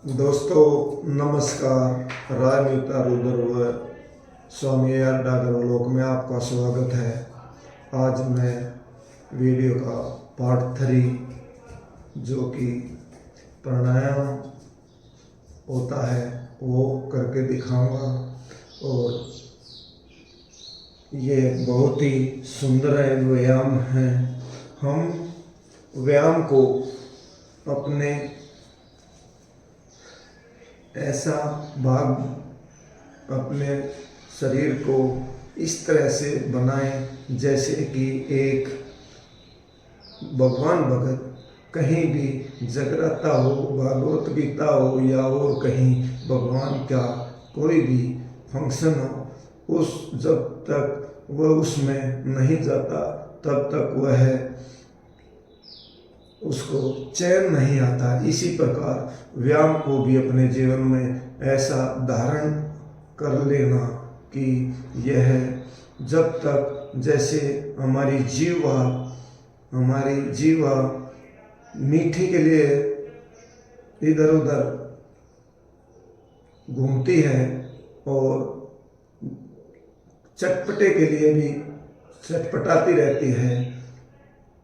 दोस्तों नमस्कार। राजनेता रुद्र व स्वामी AR डागरलोक में आपका स्वागत है। आज मैं वीडियो का पार्ट 3 जो कि प्राणायाम होता है वो करके दिखाऊंगा। और ये बहुत ही सुंदर व्यायाम है। हम व्यायाम को अपने ऐसा भाग अपने शरीर को इस तरह से बनाएं जैसे कि एक भगवान भगत कहीं भी जगराता हो, भागवत गीता हो या और कहीं भगवान का कोई भी फंक्शन हो, उस जब तक वह उसमें नहीं जाता तब तक वह उसको चैन नहीं आता। इसी प्रकार व्यायाम को भी अपने जीवन में ऐसा धारण कर लेना कि यह जब तक जैसे हमारी जीवा मीठी के लिए इधर उधर घूमती है और चटपटे के लिए भी चटपटाती रहती है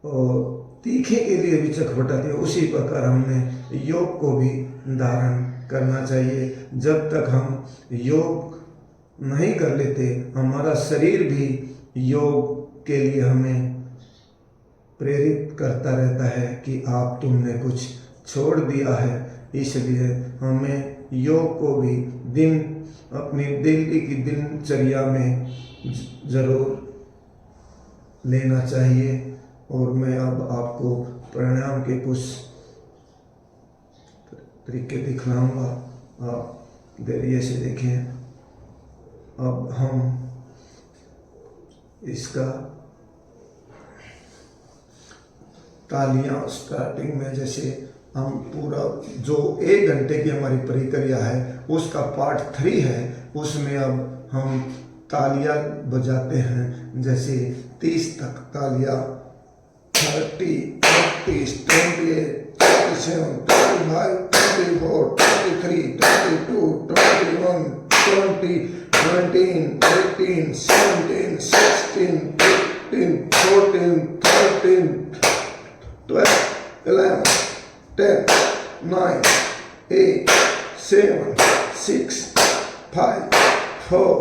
और तीखे के लिए भी चटपटाती है, उसी प्रकार हमने योग को भी धारण करना चाहिए। जब तक हम योग नहीं कर लेते हमारा शरीर भी योग के लिए हमें प्रेरित करता रहता है कि आप तुमने कुछ छोड़ दिया है। इसलिए हमें योग को भी अपनी डेली की दिनचर्या में जरूर लेना चाहिए। और मैं अब आपको प्राणायाम के कुछ तरीके दिखलाऊंगा, आप धैर्य से देखें। अब हम इसका तालियां स्टार्टिंग में जैसे हम पूरा जो 1 घंटे की हमारी प्रक्रिया है उसका पार्ट 3 है, उसमें अब हम तालियां बजाते हैं। जैसे 30 तक तालियां 30, 31, 28, 27, 25, 24, 23, 22, 21, 20, 19, 18, 17, 16, 15, 14, 13, 12, 11, 10, 9, 8, 7, 6, 5, 4,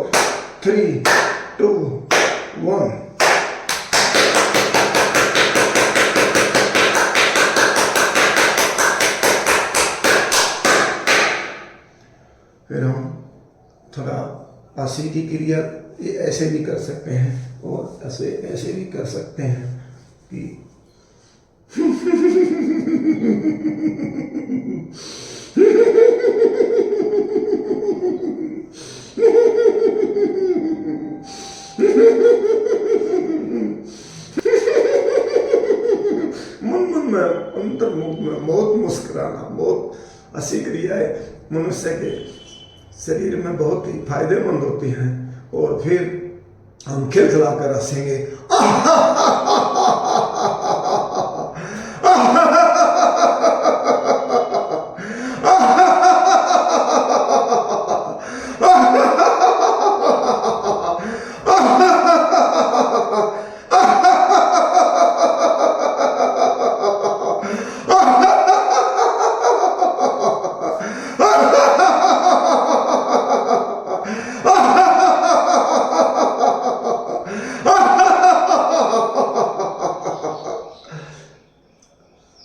3, 2, 1। फिर हम थोड़ा आसन की क्रिया ऐसे भी कर सकते हैं और ऐसे भी कर सकते हैं कि मन में अंतर्मुख में बहुत मुस्कुराना, बहुत हंसी क्रियाएं मनुष्य के शरीर में बहुत ही फायदेमंद होती हैं। और फिर हम खिलखिलाकर हंसेंगे।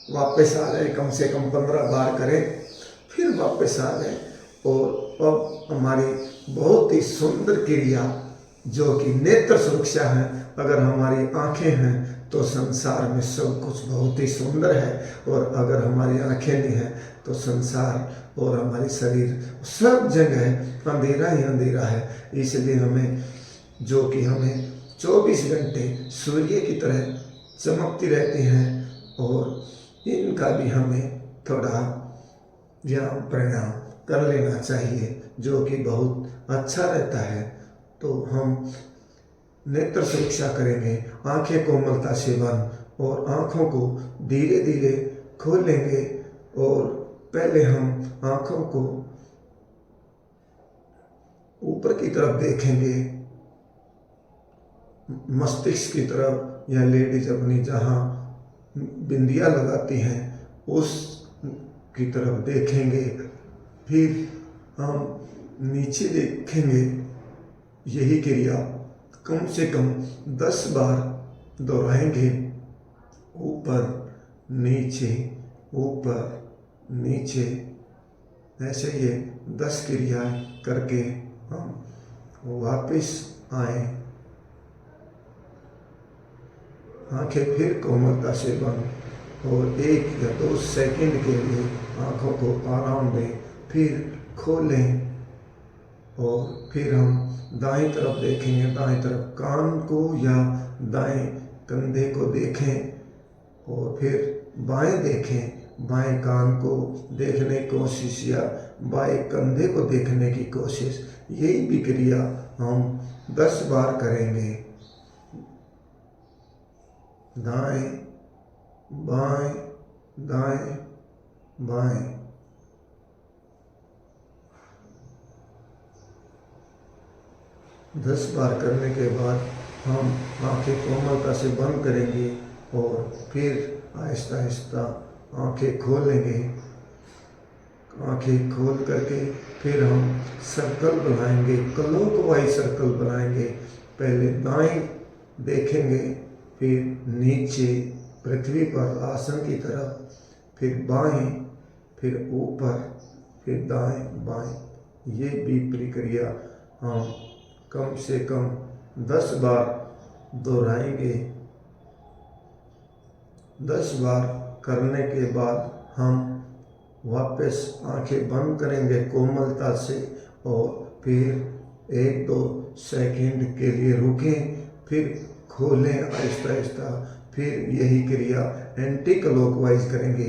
वापस आ जाए, कम से कम 15 बार करें, फिर वापस आ जाए। और अब हमारी बहुत ही सुंदर क्रिया जो कि नेत्र सुरक्षा है। अगर हमारी आंखें हैं तो संसार में सब कुछ बहुत ही सुंदर है, और अगर हमारी आंखें नहीं हैं तो संसार और हमारी शरीर सब जगह अंधेरा ही अंधेरा है। इसलिए हमें जो कि हमें 24 घंटे सूर्य की तरह चमकती रहती हैं, और इनका भी हमें थोड़ा व्यायाम प्राणायाम कर लेना चाहिए जो कि बहुत अच्छा रहता है। तो हम नेत्र सुरक्षा करेंगे, आंखें कोमलता से बंद और आंखों को धीरे धीरे खोलेंगे और पहले हम आंखों को ऊपर की तरफ देखेंगे, मस्तिष्क की तरफ, या लेडीज अपनी जहाँ बिंदिया लगाती हैं उस की तरफ देखेंगे। फिर हम नीचे देखेंगे। यही क्रिया कम से कम 10 बार दोहराएंगे। ऊपर नीचे, ऊपर नीचे, ऐसे ये 10 क्रियाएं करके हम वापस आए। आंखें फिर कोमलता से बंद और 1 या 2 सेकंड के लिए आंखों को आराम दें, फिर खोलें और फिर हम दाएं तरफ देखेंगे। दाएं तरफ कान को या दाएं कंधे को देखें और फिर बाएं देखें। बाएं कान को देखने की कोशिश या बाएं कंधे को देखने की कोशिश। यही भी क्रिया हम 10 बार करेंगे। दाएं बाएं, दाएं बाएं। दस बार करने के बाद हम आंखें कोमलता से बंद करेंगे और फिर आहिस्ता आहिस्ता आंखें खोलेंगे। आंखें खोल करके फिर हम सर्कल बनाएंगे, क्लॉकवाइज सर्कल बनाएंगे। पहले दाएं देखेंगे, फिर नीचे पृथ्वी पर आसन की तरफ, फिर बाएं, फिर ऊपर, फिर दाएं बाएं। ये भी प्रक्रिया हम कम से कम 10 बार दोहराएंगे। 10 बार करने के बाद हम वापस आंखें बंद करेंगे कोमलता से और फिर 1-2 सेकंड के लिए रुकें, फिर खोलें आहिस्ता आहिस्ता। फिर यही क्रिया एंटी क्लॉकवाइज करेंगे।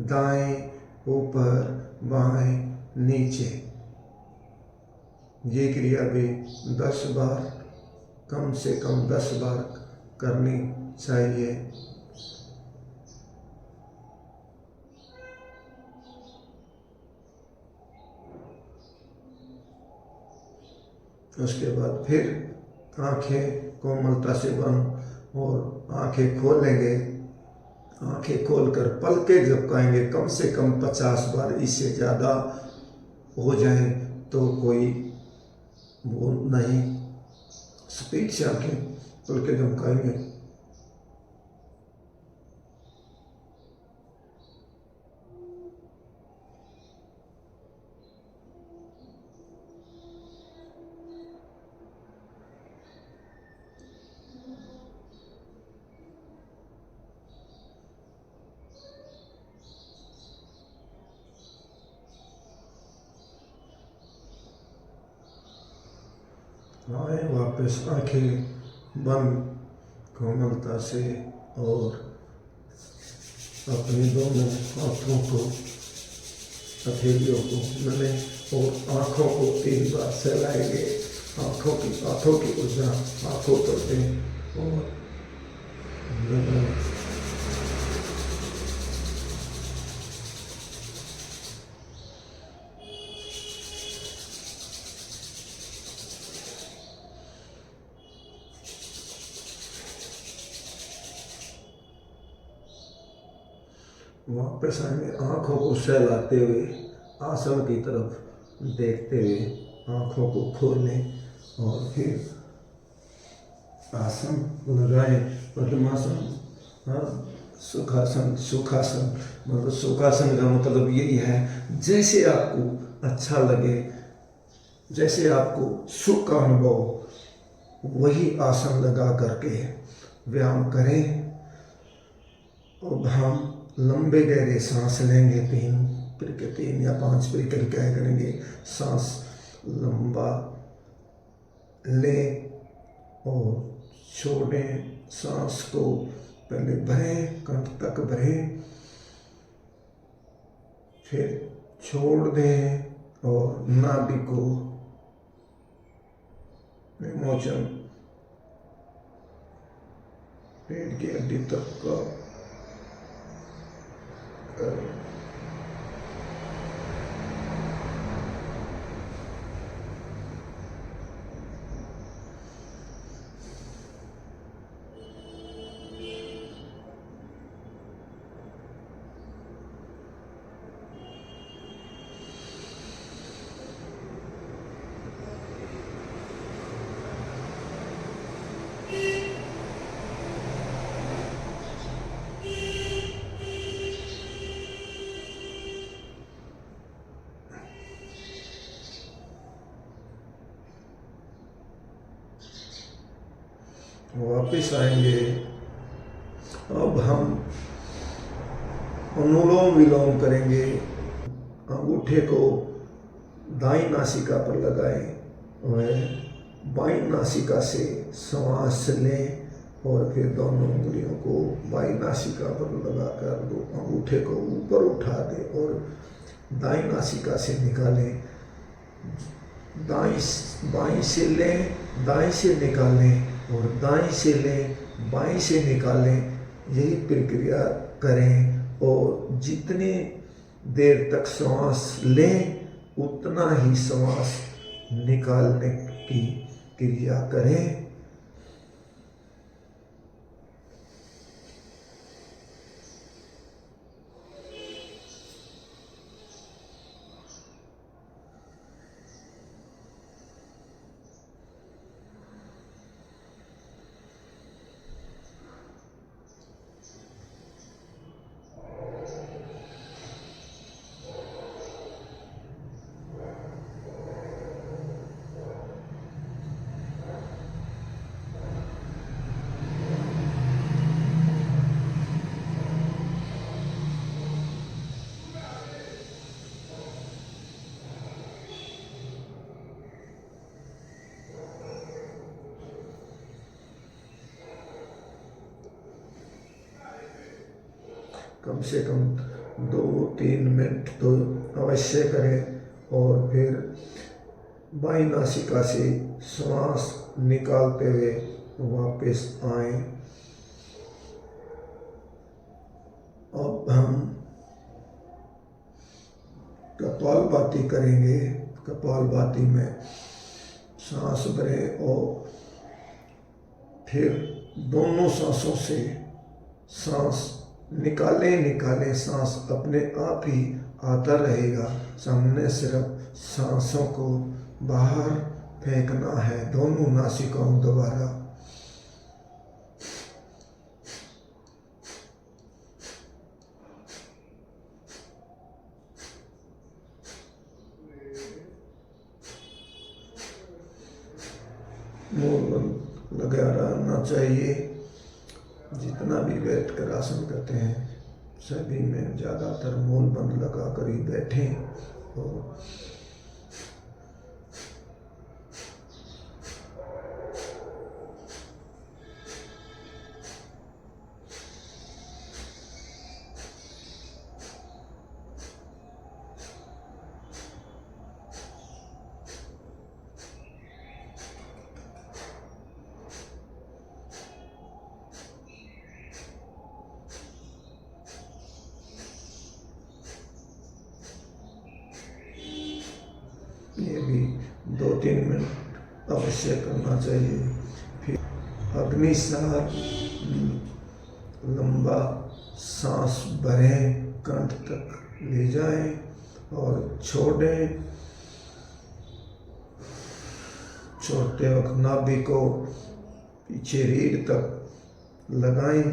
दाएं, ऊपर, बाएं, नीचे। ये क्रिया भी 10 बार, कम से कम 10 बार करनी चाहिए। उसके बाद फिर आंखें कोमलता से बंद और आंखें खोलेंगे। आंखें खोलकर पलकें झपकाएंगे कम से कम 50 बार। इससे ज़्यादा हो जाए तो कोई वो नहीं। स्पीड से आंखें पलकें झपकाएंगे। आए वापस आंखें बंद कोमलता से और अपने दोनों हाथों को, हथेलियों को मलें और आँखों को 3 बार सहलाएंगे। हाथों की ऊर्जा आँखों पर दें और वापस आएंगे। आँखों को सहलाते हुए आसन की तरफ देखते हुए आँखों को खोलें और फिर आसन लगाएं। पद्मासन, सुखासन। मतलब सुखासन का मतलब यही है जैसे आपको अच्छा लगे, जैसे आपको सुख का अनुभव, वही आसन लगा करके व्यायाम करें। अब हम लंबे गहरे सांस लेंगे। 3 या 5 प्रक्रियाएं करेंगे। सांस लंबा लें और छोड़ें। सांस को पहले भरें, कंठ तक भरें, फिर छोड़ दें और नाभि को विमोचन, पेट की हड्डी तक का वापिस आएंगे। अब हम अनुलोम विलोम करेंगे। अंगूठे को दाईं नासिका पर लगाएं और बाईं नासिका से श्वास लें और फिर दोनों उंगलियों को बाईं नासिका पर लगाकर दो अंगूठे को ऊपर उठा दें और दाईं नासिका से निकालें। बाईं से लें, दाईं से निकालें और दाईं से लें, बाईं से निकालें। यही प्रक्रिया करें और जितनी देर तक श्वास लें उतना ही श्वास निकालने की क्रिया करें। कम से कम 2-3 मिनट तो अवश्य करें और फिर बाईं नासिका से श्वास निकालते हुए वापस आए। अब हम कपालभाति करेंगे। कपालभाति में सांस भरें और फिर दोनों सांसों से सांस निकालें। सांस अपने आप ही आता रहेगा। हमने सिर्फ सांसों को बाहर फेंकना है दोनों नासिकाओं द्वारा। मुंह लगा रहना चाहिए। जितना भी बैठ कर आसन करते हैं सभी में ज़्यादातर मूल बंद लगा कर ही बैठें और ये भी 2-3 मिनट अवश्य करना चाहिए। फिर अग्निसार लंबा सांस भरें, कंठ तक ले जाएं और छोड़ें। छोड़ते वक्त नाभि को पीछे रीढ़ तक लगाएं।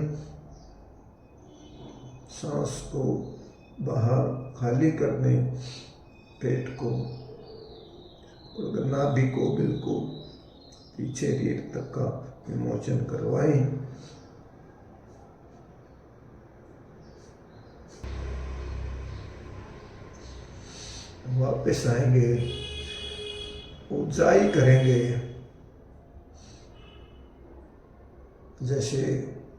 सांस को बाहर खाली कर दें, पेट को और नाभि को बिल्कुल पीछे रीढ़ तक का विमोचन करवाएं। वापस आएंगे, ऊंचाई करेंगे। जैसे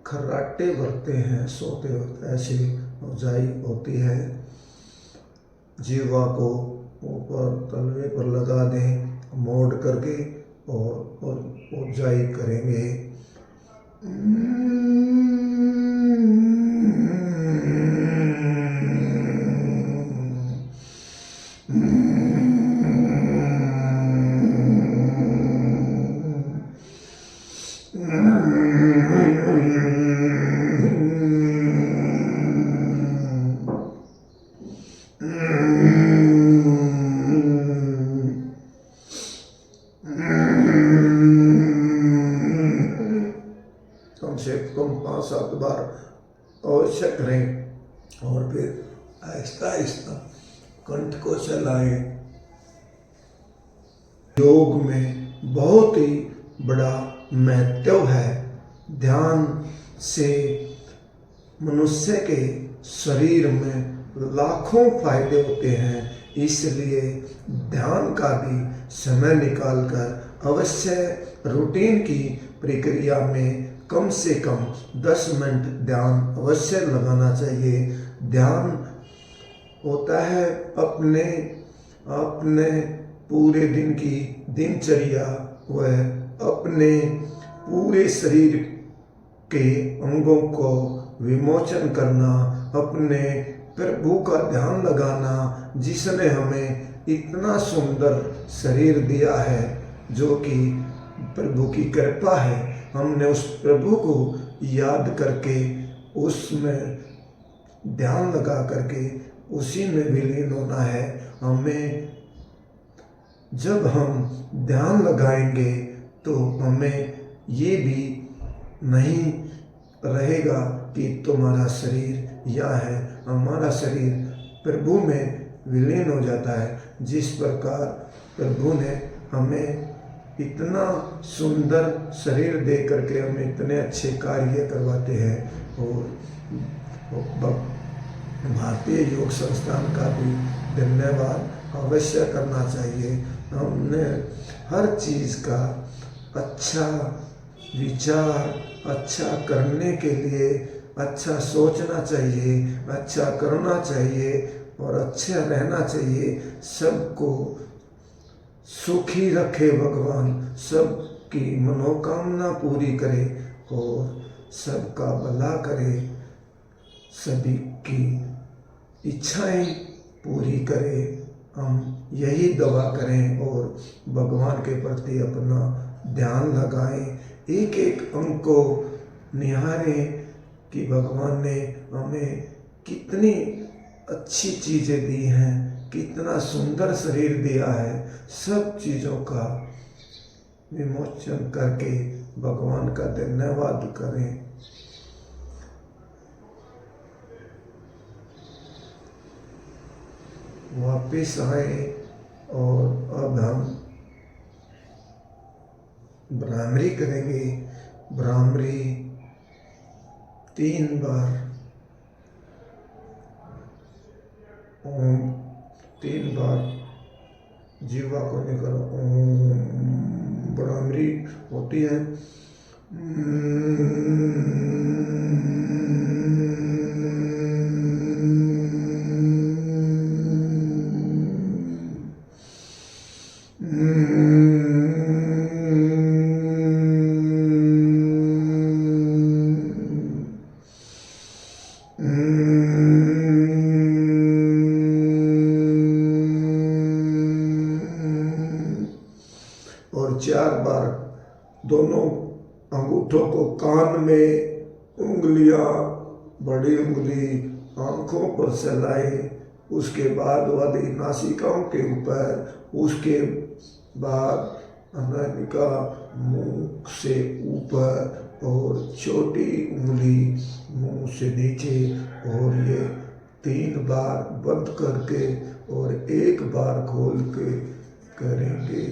खर्राटे भरते हैं सोते वक्त, ऐसी ऊंचाई होती है। जीवा को ऊपर तलवे पर लगा दें मोड़ करके और ऊंचाई करेंगे। कम से कम 5-7 बार अवश्य करें और फिर आहिस्ता आहिस्ता कंठ को चलाएं। योग में बहुत ही बड़ा महत्व है। ध्यान से मनुष्य के शरीर में लाखों फायदे होते हैं, इसलिए ध्यान का भी समय निकालकर अवश्य रूटीन की प्रक्रिया में कम से कम 10 मिनट ध्यान अवश्य लगाना चाहिए। ध्यान होता है अपने अपने पूरे दिन की दिनचर्या व अपने पूरे शरीर के अंगों को विमोचन करना, अपने प्रभु का ध्यान लगाना, जिसने हमें इतना सुंदर शरीर दिया है, जो कि प्रभु की कृपा है। हमने उस प्रभु को याद करके उसमें ध्यान लगा करके उसी में विलीन होना है। हमें जब हम ध्यान लगाएंगे तो हमें ये भी नहीं रहेगा कि तुम्हारा शरीर यह है, हमारा शरीर प्रभु में विलीन हो जाता है। जिस प्रकार प्रभु ने हमें इतना सुंदर शरीर दे करके हमें इतने अच्छे कार्य करवाते हैं, और भारतीय योग संस्थान का भी धन्यवाद अवश्य करना चाहिए। हमने हर चीज़ का अच्छा विचार, अच्छा करने के लिए अच्छा सोचना चाहिए, अच्छा करना चाहिए और अच्छा रहना चाहिए। सबको सुखी रखे भगवान, सबकी मनोकामना पूरी करे और सबका भला करे, सभी की इच्छाएं पूरी करे। हम यही दुआ करें और भगवान के प्रति अपना ध्यान लगाएं, एक एक अंग को निहारें कि भगवान ने हमें कितनी अच्छी चीज़ें दी हैं, कितना सुंदर शरीर दिया है। सब चीज़ों का विमोचन करके भगवान का धन्यवाद करें। वापिस आए और अब हम भ्रामरी करेंगे। भ्रामरी 3 बार ओम, 3 बार जीवा को निकल ओम। भ्रामरी होती है और 4 बार दोनों अंगूठों को कान में, उंगलियां, बड़ी उंगली आंखों पर चलाए, उसके बाद वाली नासिकाओं के ऊपर, उसके बाद अनामिका मुंह से ऊपर और छोटी उंगली मुंह से नीचे, और ये 3 बार बंद करके और 1 बार खोल के करेंगे।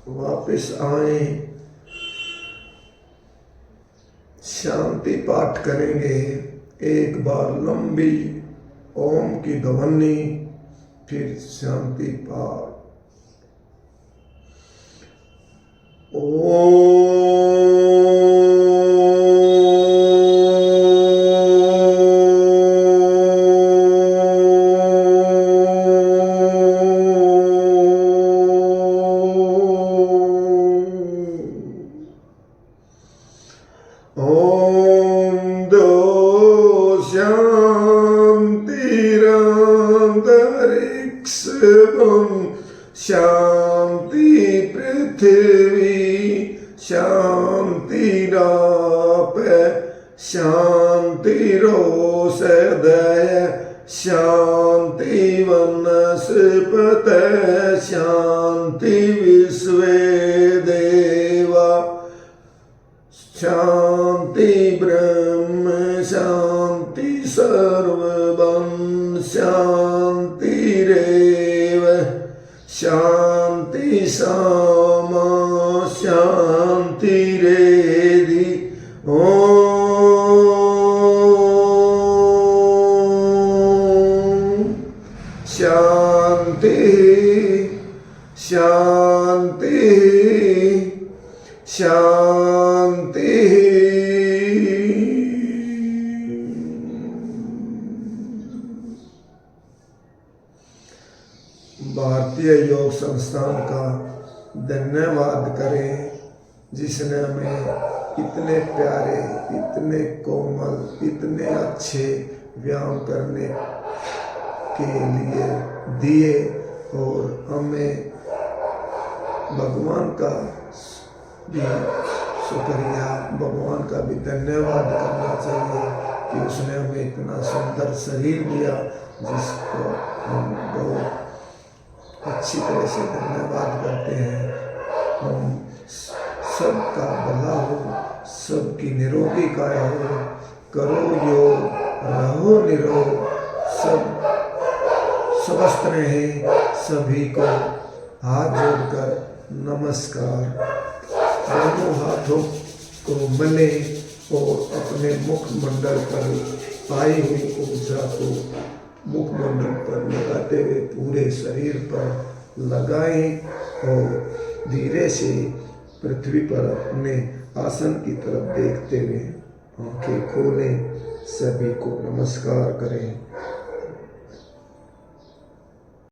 वापिस आए, शांति पाठ करेंगे। 1 बार लंबी ओम की ध्वनि, फिर शांति पाठ। शांति वनस्पतय शांति विश्वे देवा शांति ब्रह्म शांति सर्वं शांतिरेव शांति सामा शांतिरेधि ओम शांति शांति शांति। भारतीय योग संस्थान का धन्यवाद करें जिसने हमें इतने प्यारे, इतने कोमल, इतने अच्छे व्यायाम करने के लिए दिए और हमें भगवान का भी शुक्रिया, भगवान का भी धन्यवाद करना चाहिए कि उसने हमें इतना सुंदर शरीर दिया जिसको हम बहुत अच्छी तरह से धन्यवाद करते हैं। हम सबका भला हो, सबकी निरोगी काया हो, करो योग रहो निरोग, सब स्वस्थ रहे। सभी को हाथ जोड़कर नमस्कार। दोनों हाथों को मले और अपने मुखमंडल पर आई हुई ऊर्जा को मुखमंडल पर लगाते हुए पूरे शरीर पर लगाएं और धीरे से पृथ्वी पर अपने आसन की तरफ देखते हुए आंखें खोलें। सभी को नमस्कार करें।